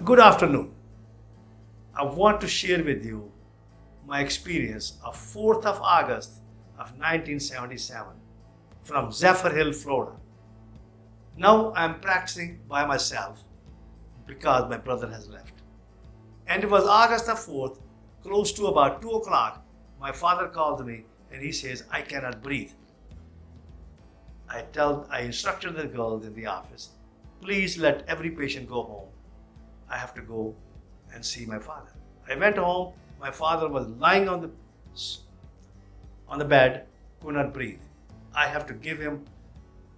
Good afternoon. I want to share with you my experience of 4th of August of 1977 from Zephyr Hill, Florida. Now I am practicing by myself because my brother has left. And it was August the 4th, close to about 2 o'clock. My father called me and he says, I cannot breathe. I instructed the girls in the office, please let every patient go home. I have to go and see my father. I went home. My father was lying on the bed, could not breathe. I have to give him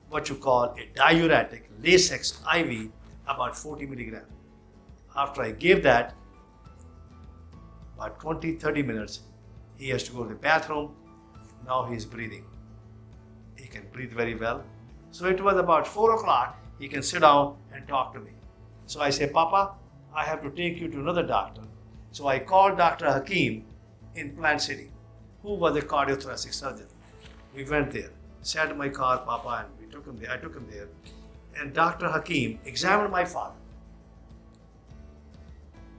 what you call a diuretic latex IV, about 40 milligrams. After I gave that, about 20-30 minutes, he has to go to the bathroom. Now he is breathing. He can breathe very well. So it was about 4 o'clock. He can sit down and talk to me. So I say, Papa, I have to take you to another doctor. So I called Dr. Hakim in Plant City, who was a cardiothoracic surgeon. We went there, sat in my car, Papa, and we took him there. I took him there. And Dr. Hakim examined my father.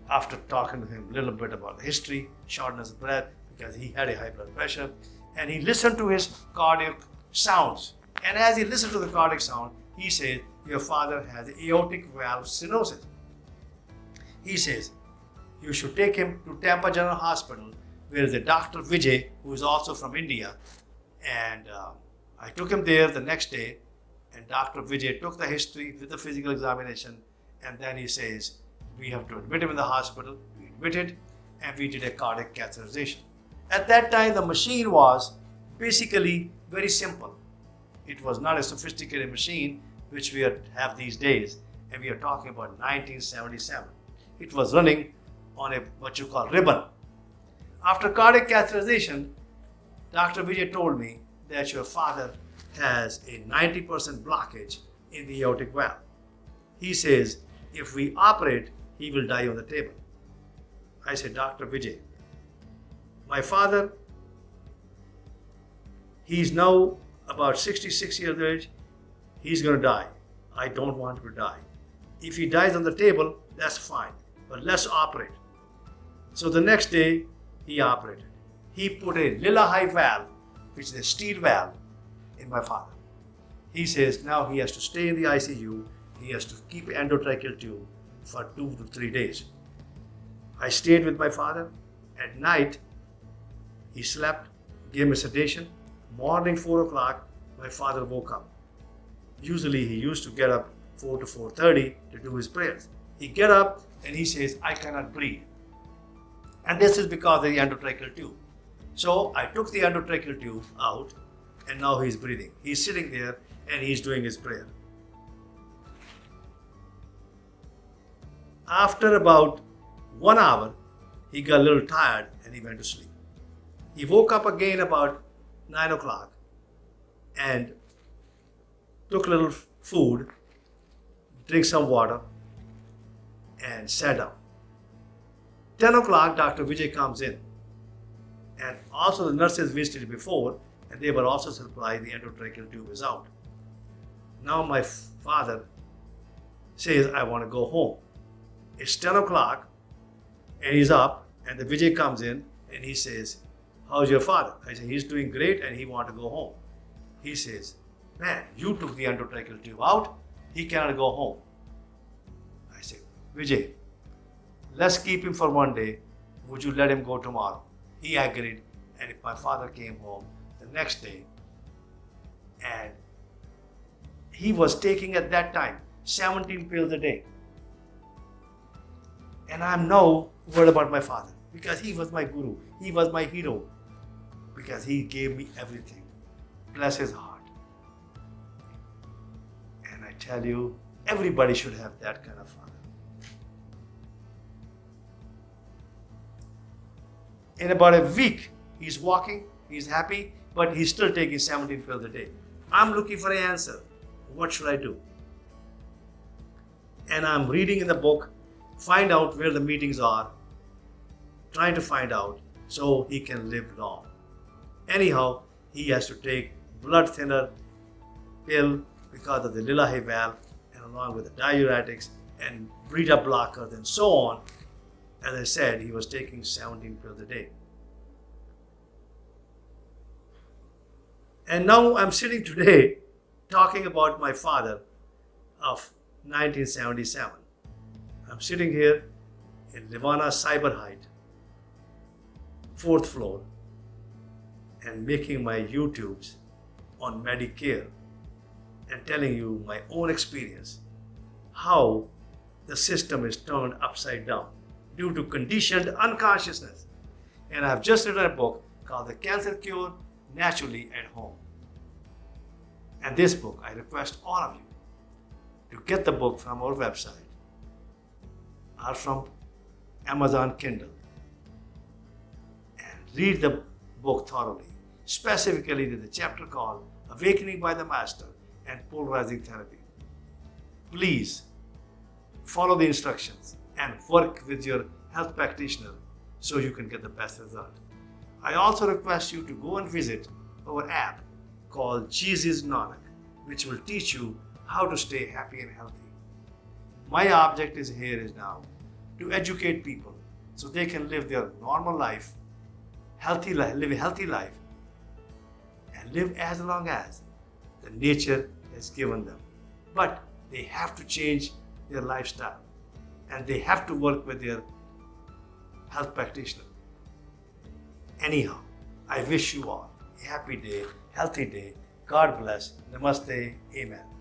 After talking to him a little bit about the history, shortness of breath, because he had a high blood pressure, and he listened to his cardiac sounds. And as he listened to the cardiac sound, he said, your father has aortic valve stenosis. He says, you should take him to Tampa General Hospital, where is a Dr. Vijay, who is also from India. And I took him there the next day, and Dr. Vijay took the history with the physical examination, and then he says, we have to admit him in the hospital. We admitted, and we did a cardiac catheterization. At that time, the machine was basically very simple. It was not a sophisticated machine which we have these days, and we are talking about 1977. It was running on a what you call ribbon. After cardiac catheterization, Dr. Vijay told me that your father has a 90% blockage in the aortic valve. He says, if we operate, he will die on the table. I said, Dr. Vijay, my father, he's now about 66 years of age. He's going to die. I don't want him to die. If he dies on the table, that's fine, but let's operate. So the next day, he operated. He put a Lilla-High valve, which is a steel valve, in my father. He says now he has to stay in the ICU. He has to keep an endotracheal tube for 2 to 3 days. I stayed with my father. At night, he slept, gave me sedation. Morning, 4 o'clock, my father woke up. Usually he used to get up 4 to 4:30 to do his prayers. He get up and he says, I cannot breathe. And this is because of the endotracheal tube. So I took the endotracheal tube out, and now he's breathing. He's sitting there and he's doing his prayer. After about 1 hour, he got a little tired and he went to sleep. He woke up again about 9 o'clock and took a little food, drink some water, and sat down. 10 o'clock, Dr. Vijay comes in. And also the nurses visited before, and they were also surprised the endotracheal tube is out. Now my father says, I want to go home. It's 10 o'clock, and he's up, and the Vijay comes in, and he says, how's your father? I say, he's doing great, and he wants to go home. He says, man, you took the endotracheal tube out, he cannot go home. I say, Vijay, let's keep him for 1 day. Would you let him go tomorrow? He agreed, and if my father came home the next day, and he was taking at that time 17 pills a day. And I'm now worried about my father because he was my guru. He was my hero because he gave me everything. Bless his heart. And I tell you, everybody should have that kind of father. In about a week, he's walking, he's happy, but he's still taking 17 pills a day. I'm looking for an answer. What should I do? And I'm reading in the book, find out where the meetings are, trying to find out so he can live long. Anyhow, he has to take blood thinner pill because of the Lilla-High valve, and along with the diuretics, and beta blockers and so on. As I said, he was taking 17 pills a day. And now I'm sitting today talking about my father of 1977. I'm sitting here in Nirvana Cyber Height, 4th floor, and making my YouTubes on Medicare and telling you my own experience, how the system is turned upside down due to conditioned unconsciousness. And I've just written a book called The Cancer Cure Naturally at Home. And this book, I request all of you to get the book from our website or from Amazon Kindle and read the book thoroughly, specifically the chapter called Awakening by the Master and Polarizing Therapy. Please follow the instructions and work with your health practitioner so you can get the best result. I also request you to go and visit our app called Jesus Nanak, which will teach you how to stay happy and healthy. My object is now to educate people so they can live their normal life, live a healthy life, and live as long as the nature has given them. But they have to change their lifestyle and they have to work with their health practitioner. Anyhow, I wish you all a happy day, healthy day. God bless. Namaste. Amen.